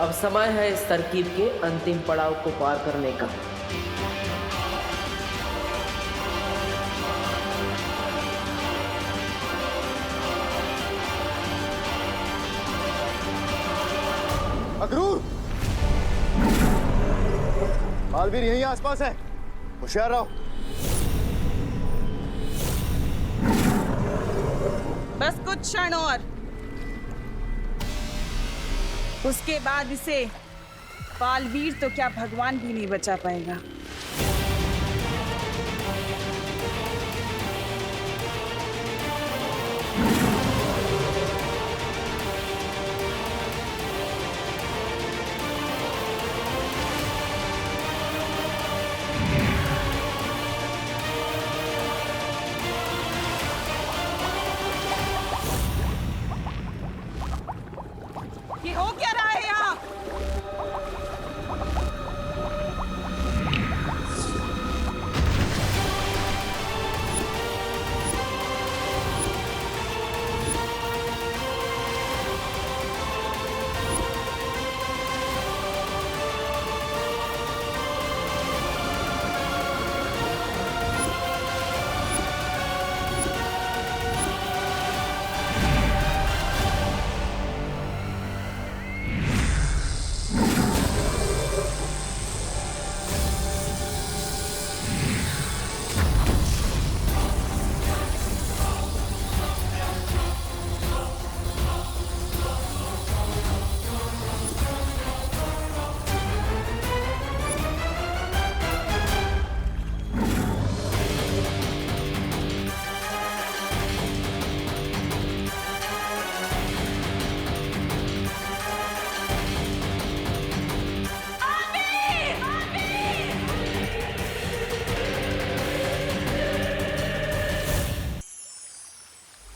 अब समय है इस तरकीब के अंतिम पड़ाव को पार करने का। अक्रूर, बालवीर यहीं आसपास है, होशियार रहो। बस कुछ क्षण और, उसके बाद इसे बालवीर तो क्या भगवान भी नहीं बचा पाएगा। ये हो क्या रहा है यहाँ?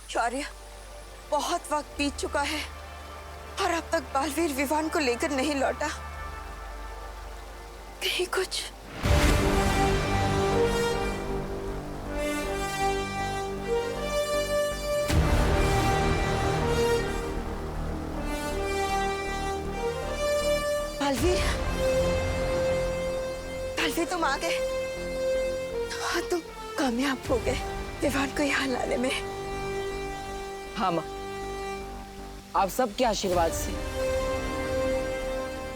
शौर्य, बहुत वक्त बीत चुका है और अब तक बालवीर विवान को लेकर नहीं लौटा। कहीं कुछ बालवीर, बालवीर तुम आ गए। हाँ, तुम कामयाब हो गए विवान को यहाँ लाने में। हाँ माँ, आप सबके आशीर्वाद से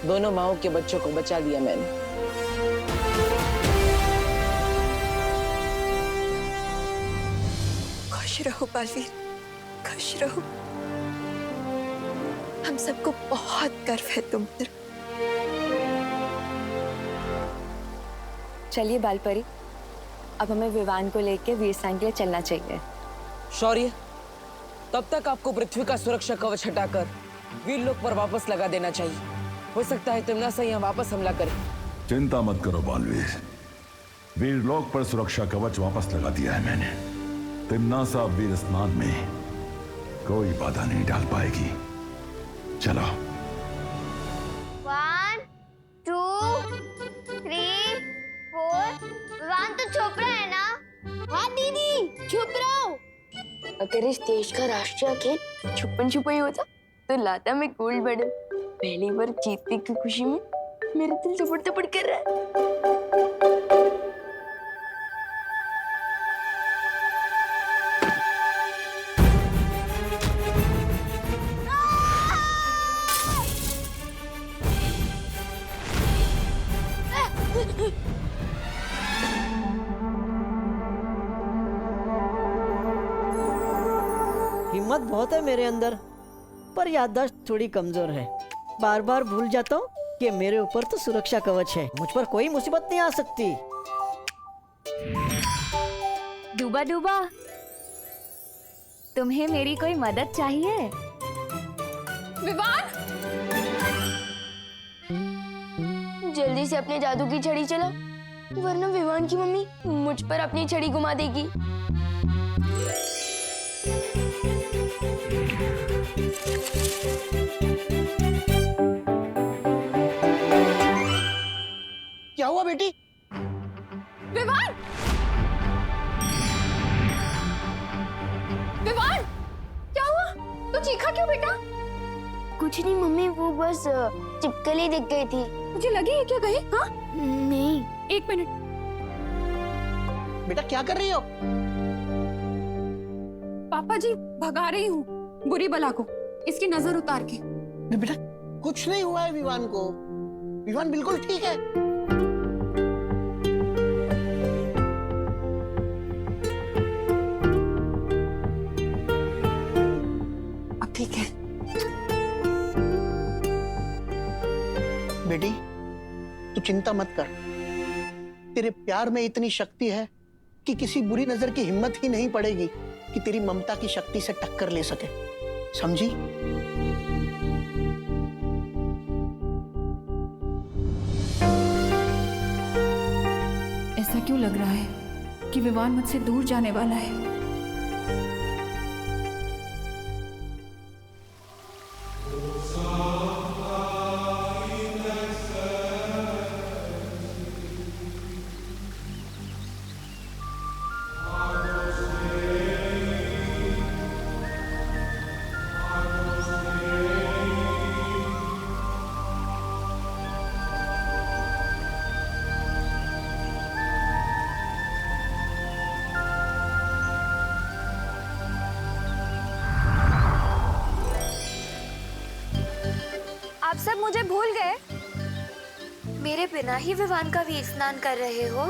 दोनों माओं के बच्चों को बचा लिया मैंने। खुश रहो बालवीर, खुश रहो। हम सबको बहुत गर्व है तुम पर। चलिए बालपरी, अब हमें विवान को लेकर वीरसेन के लिए चलना चाहिए। शौर्य, तब तक आपको पृथ्वी का सुरक्षा कवच हटाकर वीरलोक पर वापस लगा देना चाहिए। हो सकता है तिम्नासा यहाँ वापस हमला करे। चिंता मत करो बालवीर, वीरलोक पर सुरक्षा कवच वापस लगा दिया है मैंने। तिम्नासा वीर स्नान में कोई बाधा नहीं डाल पाएगी। चलो। 1 2 3 4। विवान तो छुप रहा है ना? हाँ दीदी, छुप रहा हूँ। अगर इस देश का राष्ट्रीय खेल छुपन छुपाई होता तो लाता मैं गोल्ड मेडल। पहली बार जीतने की खुशी में मेरा दिल धपड़ धपड़ कर रहा है। हिम्मत बहुत है मेरे अंदर, पर याददाश्त थोड़ी कमजोर है। बार बार भूल जाता हूँ कि मेरे ऊपर तो सुरक्षा कवच है, मुझ पर कोई मुसीबत नहीं आ सकती। डूबा डूबा, तुम्हें मेरी कोई मदद चाहिए? विवान, जल्दी से अपने जादू की छड़ी चला, वरना विवान की मम्मी मुझ पर अपनी छड़ी घुमा देगी। क्या हुआ बेटी? विवान! विवान! क्या हुआ? तू चीखा क्यों बेटा? कुछ नहीं मम्मी, वो बस चिपकली दिख गई थी। मुझे लगी है क्या कहीं? हाँ नहीं। एक मिनट। बेटा क्या कर रही हो? पापा जी भगा रही हूँ बुरी बला को, इसकी नजर उतार के। बेटा कुछ नहीं हुआ है विवान को, विवान बिल्कुल ठीक है। अब ठीक है। बेटी तू चिंता मत कर, तेरे प्यार में इतनी शक्ति है कि किसी बुरी नजर की हिम्मत ही नहीं पड़ेगी कि तेरी ममता की शक्ति से टक्कर ले सके, समझी? ऐसा क्यों लग रहा है कि विवान मुझसे दूर जाने वाला है? आप सब मुझे भूल गए? मेरे बिना ही विवान का वीर स्नान कर रहे हो?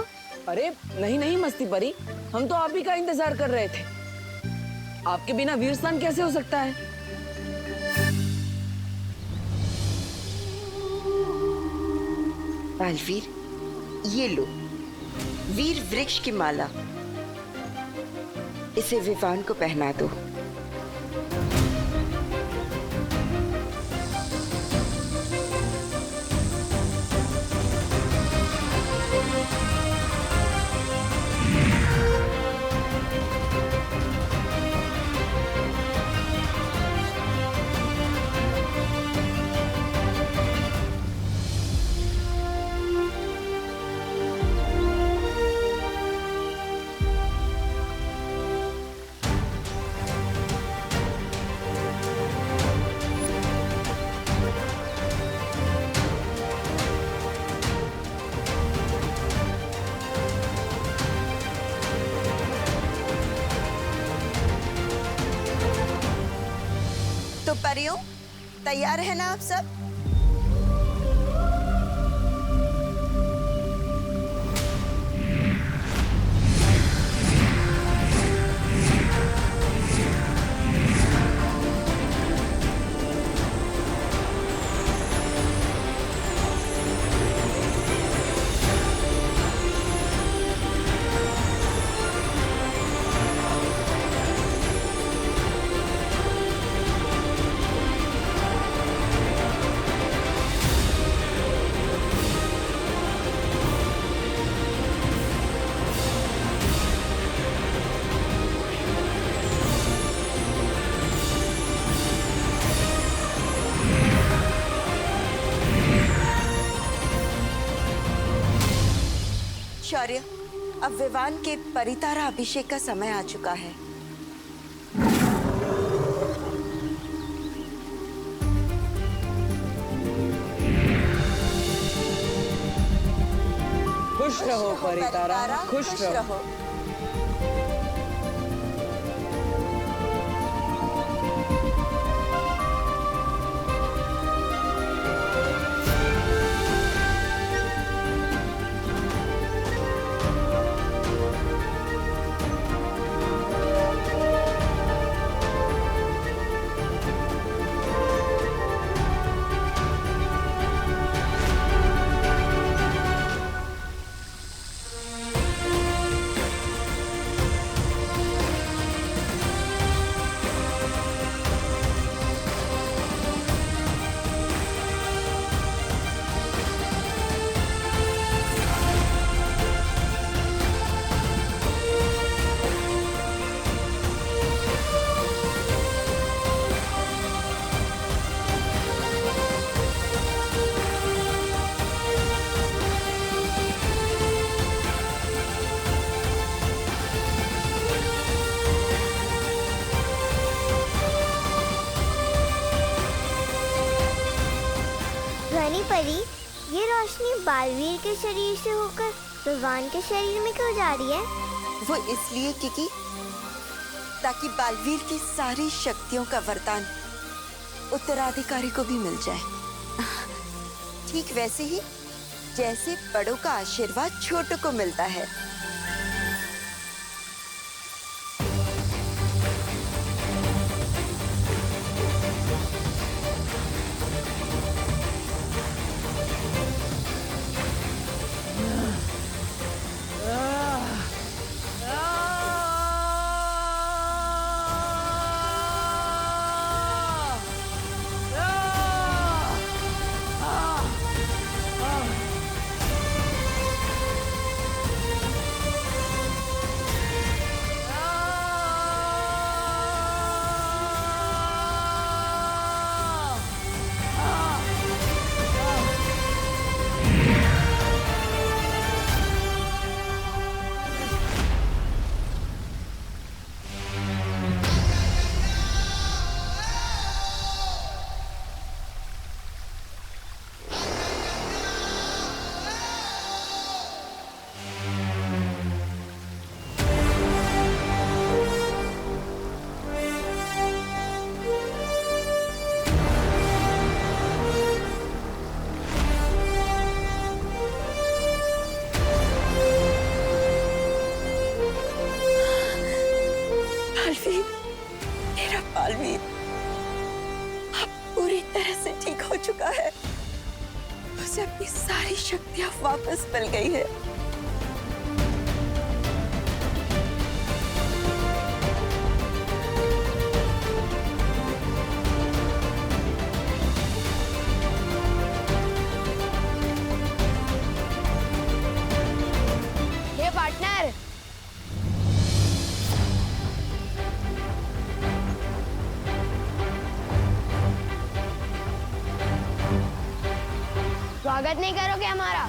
अरे नहीं नहीं मस्ती परी, हम तो आप ही का इंतजार कर रहे थे। आपके बिना वीर स्नान कैसे हो सकता है? बालवीर, ये लो वीर वृक्ष की माला, इसे विवान को पहना दो। तो परियों, तैयार है ना आप सब? शौर्य, अब विवान के परितारा अभिषेक का समय आ चुका है। खुश रहो परितारा, खुश रहो। परी, ये रोशनी बालवीर के शरीर से होकर विवान के शरीर में क्यों जा रही है? वो इसलिए क्योंकि ताकि बालवीर की सारी शक्तियों का वरदान उत्तराधिकारी को भी मिल जाए। ठीक वैसे ही जैसे बड़ों का आशीर्वाद छोटों को मिलता है। मेरा बालवीर अब पूरी तरह से ठीक हो चुका है। उसे अपनी सारी शक्तियां वापस मिल गई है। हे पार्टनर, स्वागत नहीं करोगे हमारा?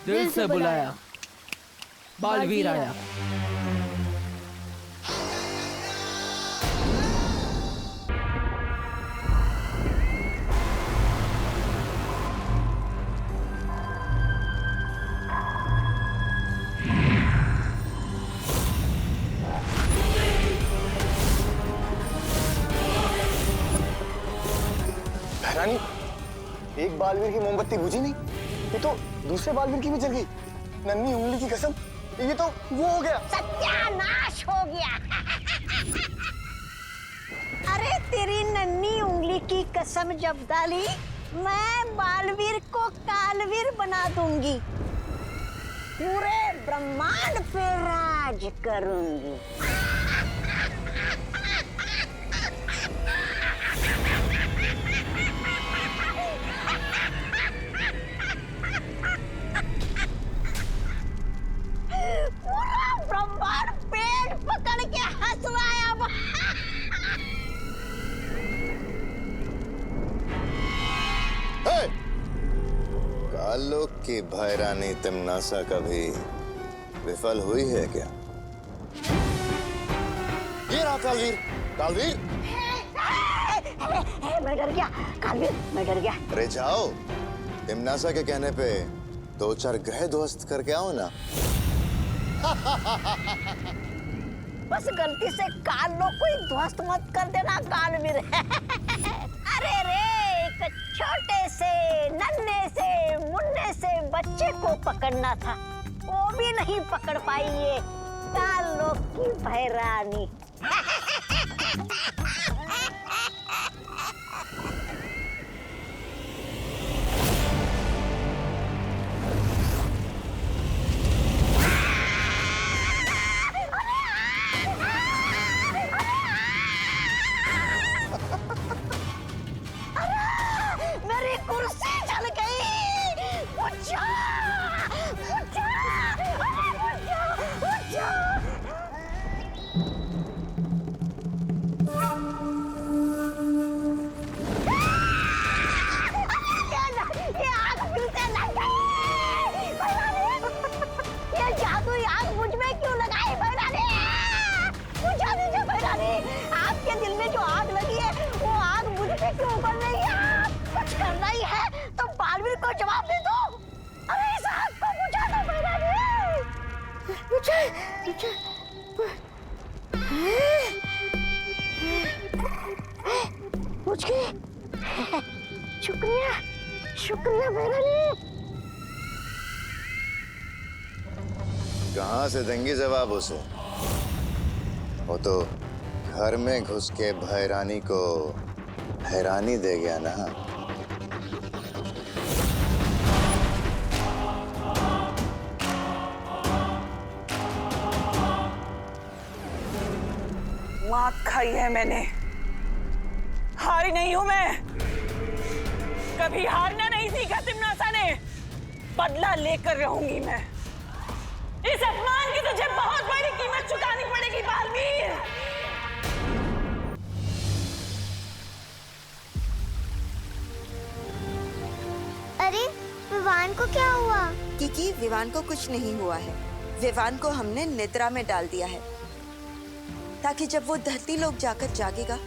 दिल से बुलाया, बालवीर आया। रानी, एक बालवीर की मोमबत्ती बुझी नहीं, ये तो दूसरे बालवीर की भी जल गई। नन्ही उंगली की कसम, ये तो वो हो गया। सत्यानाश हो गया। अरे तेरी नन्ही उंगली की कसम जब डाली, मैं बालवीर को कालवीर बना दूंगी, पूरे ब्रह्मांड पे राज करूंगी। पूरा ब्रह्मांड पेट पकड़ के हंस रहा है अब। कालो की भैरानी तिमनासा कभी विफल हुई है क्या? ये रहा कालवीर। कालवीर, मैं डर गया कालवीर, मैं डर गया। अरे जाओ, तिमनासा के कहने पे 2-4 ग्रह ध्वस्त करके आओ ना। बस गलती से कालो कोई ध्वस्त मत कर देना कालवीर। अरे रे, एक छोटे से नन्हे से मुन्ने से बच्चे को पकड़ना था, वो भी नहीं पकड़ पाई ये कालो की भैरानी। मेरी कुर्सी जल गई। उठ जा, उठ जा, उठ जा, उठ जा। ये आग को जवाब दे दो। अरे इस आग को बुझा दो मेरा लिए। बुझ गई। शुक्रिया शुक्रिया मेरा लिए। कहाँ से देंगी जवाब उसे? वो तो घर में घुस के भैरानी को हैरानी दे गया ना। मात खाई है मैंने। हारी नहीं हूं मैं, कभी हारना नहीं सीखा तिमनासा ने। बदला लेकर रहूंगी मैं। इस अपमान की तुझे बहुत बड़ी कीमत चुकानी पड़ेगी बालवीर। अरे विवान को क्या हुआ? क्योंकि विवान को कुछ नहीं हुआ है। विवान को हमने निद्रा में डाल दिया है, ताकि जब वो धरती लोक जाकर जागेगा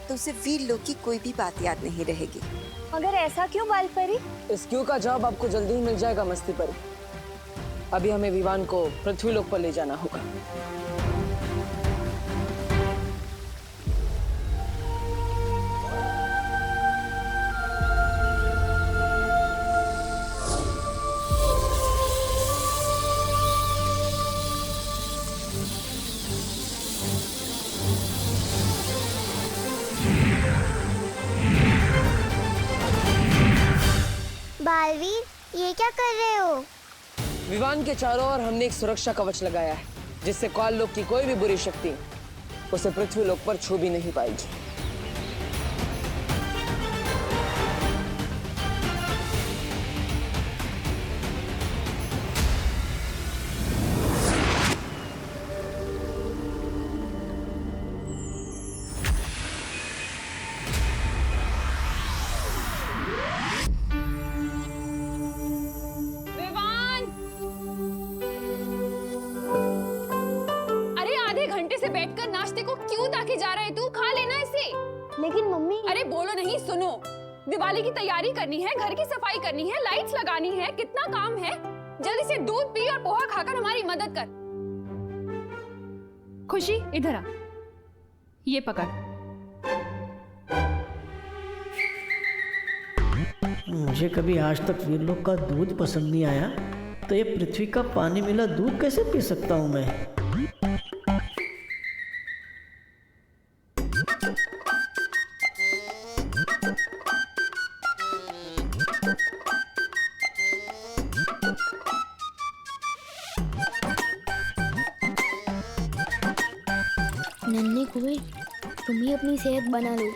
तो उसे वीर लोक की कोई भी बात याद नहीं रहेगी। मगर ऐसा क्यों बालपरी? इस क्यों का जवाब आपको जल्दी ही मिल जाएगा मस्ती परी। अभी हमें विवान को पृथ्वी लोक पर ले जाना होगा। बालवीर ये क्या कर रहे हो? विवान के चारों ओर हमने एक सुरक्षा कवच लगाया है, जिससे काल लोक की कोई भी बुरी शक्ति उसे पृथ्वी लोक पर छू भी नहीं पाएगी। बैठकर नाश्ते को क्यों ताके जा रहे तू? खा लेना इसे। लेकिन मम्मी। अरे बोलो नहीं, सुनो। दिवाली की तैयारी करनी है, घर की सफाई करनी है, लाइट्स लगानी है, कितना काम है। जल्दी से दूध पी और पोहा खाकर हमारी मदद कर। खुशी इधर आ, ये पकड़। मुझे कभी आज तक वीरलोक का दूध पसंद नहीं आया, तो ये पृथ्वी का पानी मिला दूध कैसे पी सकता हूँ मैं? नन्हे कुएं, तुम ही अपनी सेहत बना लो।